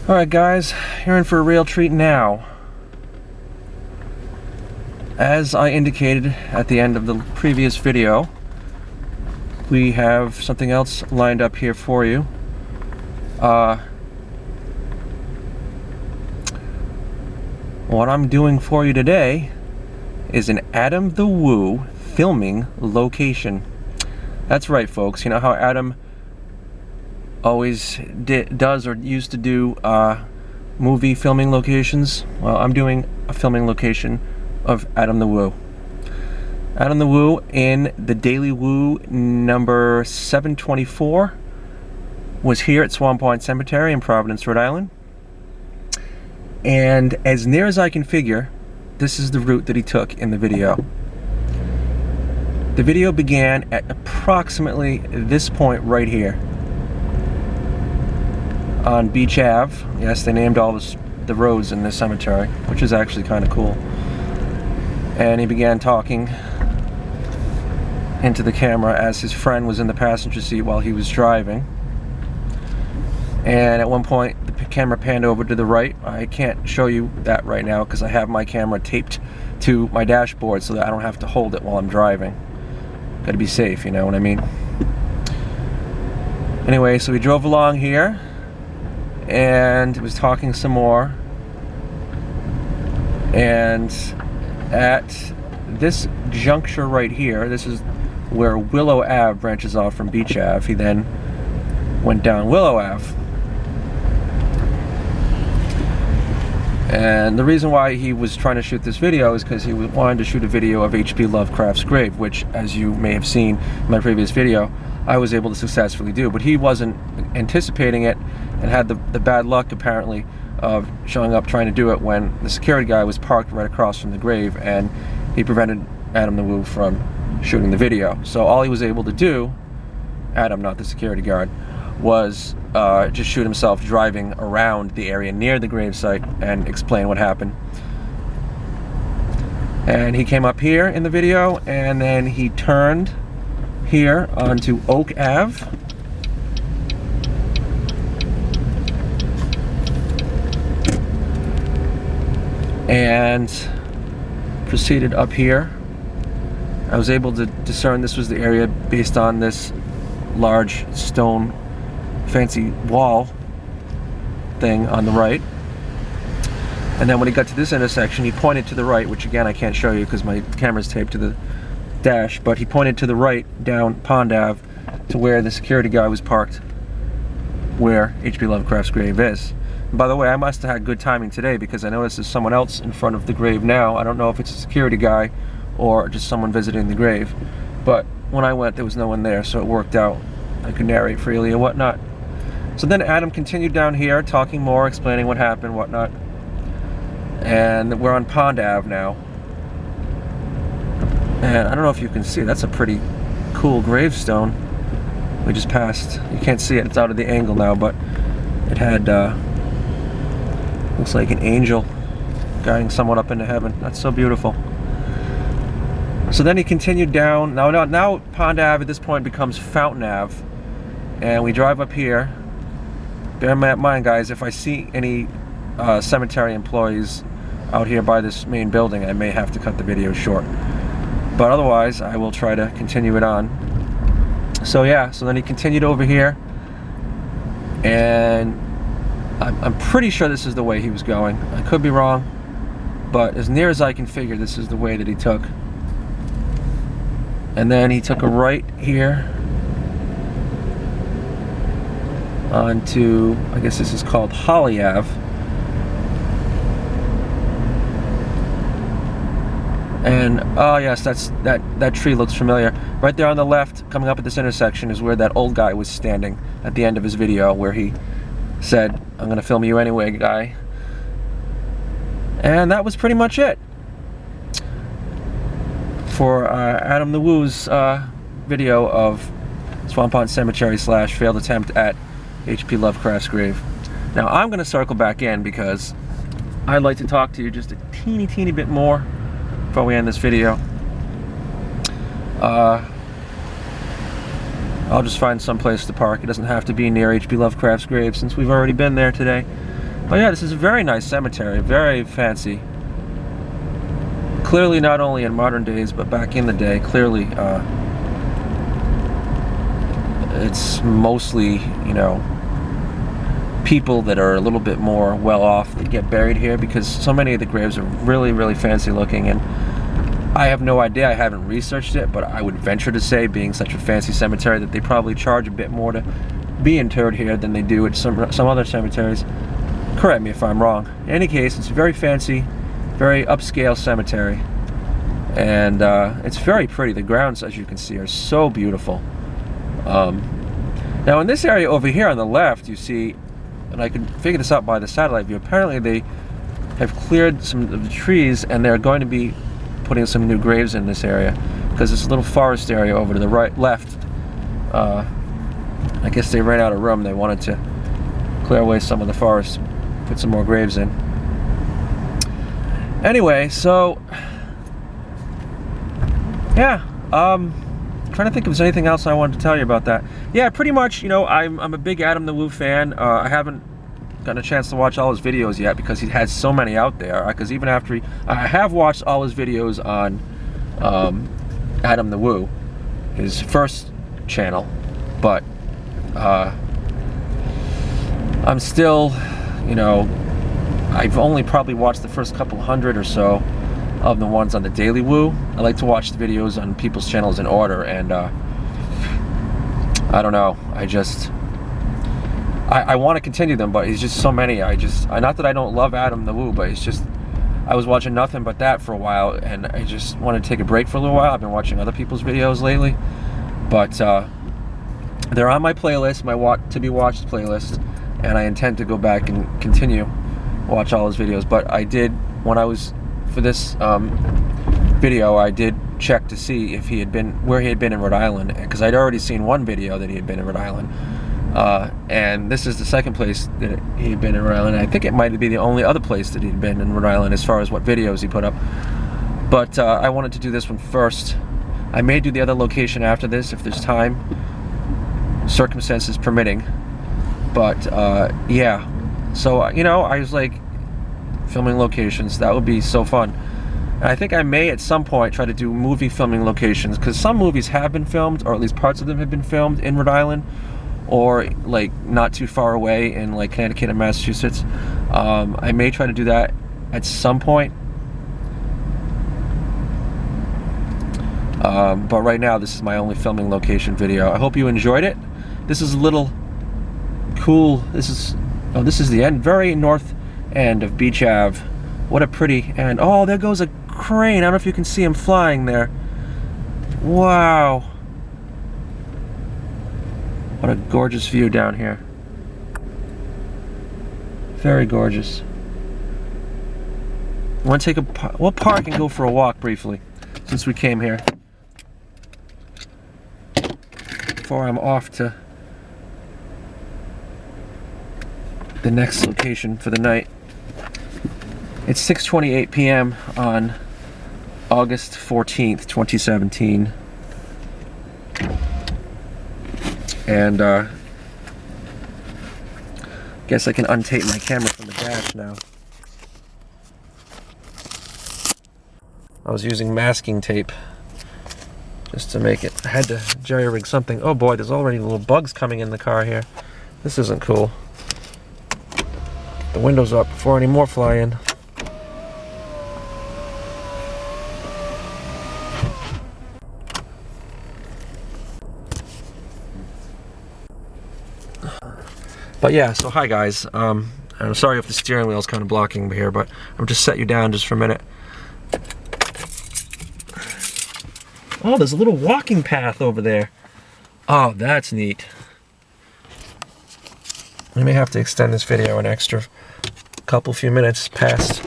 Alright guys, you're in for a real treat now. As I indicated at the end of the previous video, we have something else lined up here for you. What I'm doing for you today is an AdamtheWoo filming location. That's right folks, you know how Adam always does or used to do movie filming locations? Well, I'm doing a filming location of AdamtheWoo. AdamtheWoo in TheDailyWoo number 724 was here at Swan Point Cemetery in Providence, Rhode Island. And as near as I can figure, this is the route that he took in the video. The video began at approximately this point right here on Beach Ave. Yes, they named all the roads in this cemetery, which is actually kind of cool. And he began talking into the camera as his friend was in the passenger seat while he was driving. And at one point the camera panned over to the right. I can't show you that right now because I have my camera taped to my dashboard so that I don't have to hold it while I'm driving. Gotta be safe, you know what I mean? Anyway, so we drove along here and was talking some more, and at this juncture right here, this is where Willow Ave branches off from Beach Ave. He then went down Willow Ave, and the reason why he was trying to shoot this video is because he wanted to shoot a video of H.P. Lovecraft's grave, which, as you may have seen in my previous video, I was able to successfully do, but he wasn't anticipating it and had the bad luck apparently of showing up trying to do it when the security guy was parked right across from the grave, and he prevented AdamtheWoo from shooting the video. So all he was able to do, Adam, not the security guard, was just shoot himself driving around the area near the gravesite and explain what happened. And he came up here in the video, and then he turned here onto Oak Ave, and proceeded up here. I was able to discern this was the area based on this large stone fancy wall thing on the right. And then when he got to this intersection, he pointed to the right, which again I can't show you because my camera's taped to the dash, but he pointed to the right down Pond Ave to where the security guy was parked, where H.P. Lovecraft's grave is. And by the way, I must have had good timing today because I noticed there's someone else in front of the grave now. I don't know if it's a security guy or just someone visiting the grave, but when I went there was no one there, so it worked out. I could narrate freely and whatnot. So then Adam continued down here talking more, explaining what happened, whatnot, and we're on Pond Ave now. And I don't know if you can see, that's a pretty cool gravestone we just passed. You can't see it, it's out of the angle now, but it had, looks like an angel guiding someone up into heaven. That's so beautiful. So then he continued down. Now Pond Ave at this point becomes Fountain Ave, and we drive up here. Bear in mind, guys, if I see any cemetery employees out here by this main building, I may have to cut the video short. But otherwise, I will try to continue it on. So yeah, so then he continued over here, and I'm pretty sure this is the way he was going. I could be wrong, but as near as I can figure, this is the way that he took. And then he took a right here onto, I guess this is called Holly Ave. And oh yes, that tree looks familiar. Right there on the left, coming up at this intersection, is where that old guy was standing at the end of his video, where he said, "I'm gonna film you anyway, guy." And that was pretty much it for AdamtheWoo's video of Swan Point Cemetery / failed attempt at H.P. Lovecraft's grave. Now I'm gonna circle back in because I'd like to talk to you just a teeny bit more before we end this video. I'll just find some place to park. It doesn't have to be near H.P. Lovecraft's grave since we've already been there today. But yeah, this is a very nice cemetery, very fancy. Clearly not only in modern days, but back in the day, clearly it's mostly, you know, people that are a little bit more well off that get buried here, because so many of the graves are really, really fancy looking. And I have no idea, I haven't researched it, but I would venture to say, being such a fancy cemetery, that they probably charge a bit more to be interred here than they do at some other cemeteries. Correct me if I'm wrong. In any case, it's a very fancy, very upscale cemetery, and it's very pretty. The grounds, as you can see, are so beautiful. Now in this area over here on the left, you see, and I can figure this out by the satellite view, apparently they have cleared some of the trees and they're going to be putting some new graves in this area, because this little forest area over to the left, I guess they ran out of room. They wanted to clear away some of the forest, put some more graves in. Anyway, so yeah, trying to think if there's anything else I wanted to tell you about that. Yeah, pretty much, you know, I'm a big AdamtheWoo fan. I haven't gotten a chance to watch all his videos yet, because he has so many out there. Because even after I have watched all his videos on AdamtheWoo, his first channel, but I'm still, you know, I've only probably watched the first couple hundred or so of the ones on TheDailyWoo. I like to watch the videos on people's channels in order, and I don't know, I want to continue them, but it's just so many. Not that I don't love AdamtheWoo, but it's just, I was watching nothing but that for a while, and I just wanted to take a break for a little while. I've been watching other people's videos lately, but they're on my playlist, my to be watched playlist, and I intend to go back and continue watch all his videos. But I did, when I was for this video, I did check to see if he had been, where he had been in Rhode Island, because I'd already seen one video that he had been in Rhode Island, and this is the second place that he had been in Rhode Island. I think it might be the only other place that he'd been in Rhode Island as far as what videos he put up, but I wanted to do this one first. I may do the other location after this if there's time, circumstances permitting, but yeah, so you know, I was like, filming locations, that would be so fun. And I think I may at some point try to do movie filming locations, because some movies have been filmed, or at least parts of them have been filmed in Rhode Island, or like not too far away in like Connecticut and Massachusetts. I may try to do that at some point, but right now this is my only filming location video. I hope you enjoyed it. This is a little cool. This is the end, very north end of Beach Ave. What a pretty, and oh, there goes a crane. I don't know if you can see him flying there. Wow, what a gorgeous view down here. Very gorgeous. I want to take we'll park and go for a walk briefly, since we came here, before I'm off to the next location for the night. It's 6:28 p.m. on August 14th, 2017. And guess I can untape my camera from the dash now. I was using masking tape just to make it. I had to jerry-rig something. Oh boy, there's already little bugs coming in the car here. This isn't cool. The windows up before any more fly in. But yeah, so hi guys. I'm sorry if the steering wheel is kind of blocking here, but I'm just set you down just for a minute. Oh, there's a little walking path over there. Oh, that's neat. We may have to extend this video an extra few minutes past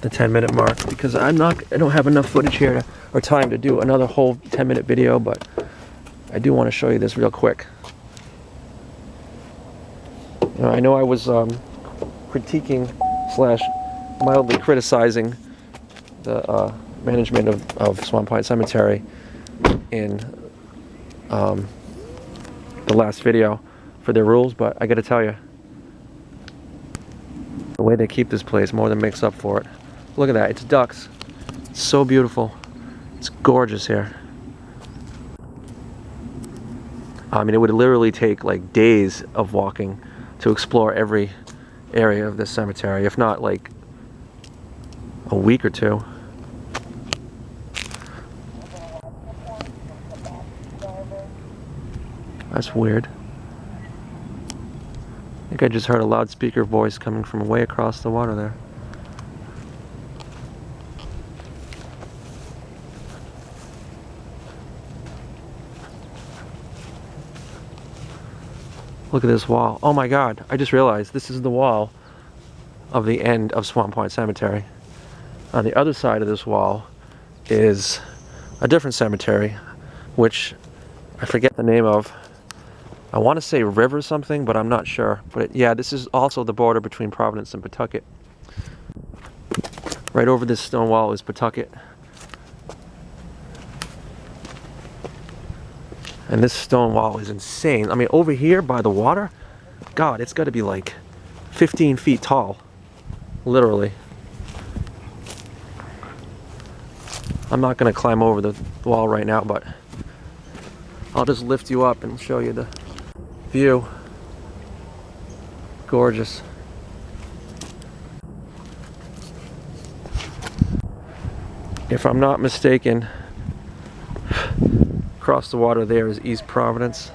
the 10-minute mark, because I don't have enough footage here or time to do another whole 10-minute video, but I do want to show you this real quick. I know I was critiquing / mildly criticizing the management of Swan Point Cemetery in the last video for their rules, but I gotta tell you, way they keep this place more than makes up for it. Look at that, it's ducks. It's so beautiful. It's gorgeous here. I mean, it would literally take like days of walking to explore every area of this cemetery, if not like a week or two. That's weird. I think I just heard a loudspeaker voice coming from way across the water there. Look at this wall. Oh my God, I just realized this is the wall of the end of Swan Point Cemetery. On the other side of this wall is a different cemetery, which I forget the name of. I want to say River something, but I'm not sure. But yeah, this is also the border between Providence and Pawtucket. Right over this stone wall is Pawtucket. And this stone wall is insane. I mean, over here by the water, God, it's got to be like 15 feet tall. Literally. I'm not going to climb over the wall right now, but I'll just lift you up and show you the view. Gorgeous. If I'm not mistaken, across the water there is East Providence,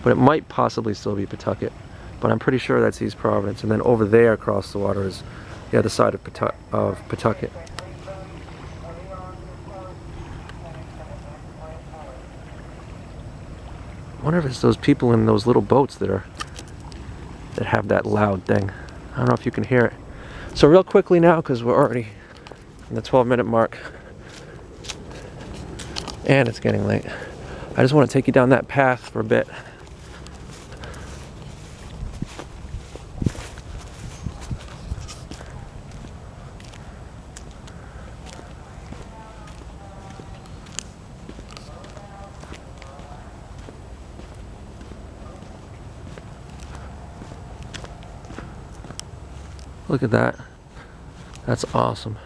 but it might possibly still be Pawtucket, but I'm pretty sure that's East Providence. And then over there across the water is the other side of Pawtucket. I wonder if it's those people in those little boats that have that loud thing. I don't know if you can hear it. So real quickly now, because we're already in the 12-minute mark and it's getting late, I just want to take you down that path for a bit. Look at that. That's awesome.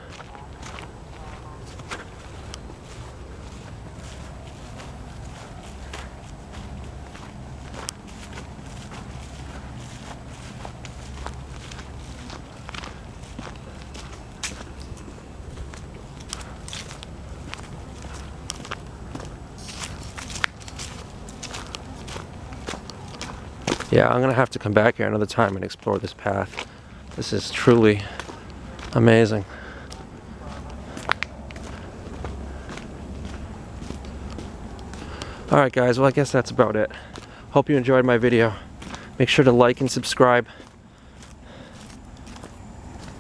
Yeah, I'm gonna have to come back here another time and explore this path. This is truly amazing. Alright guys, well I guess that's about it. Hope you enjoyed my video. Make sure to like and subscribe.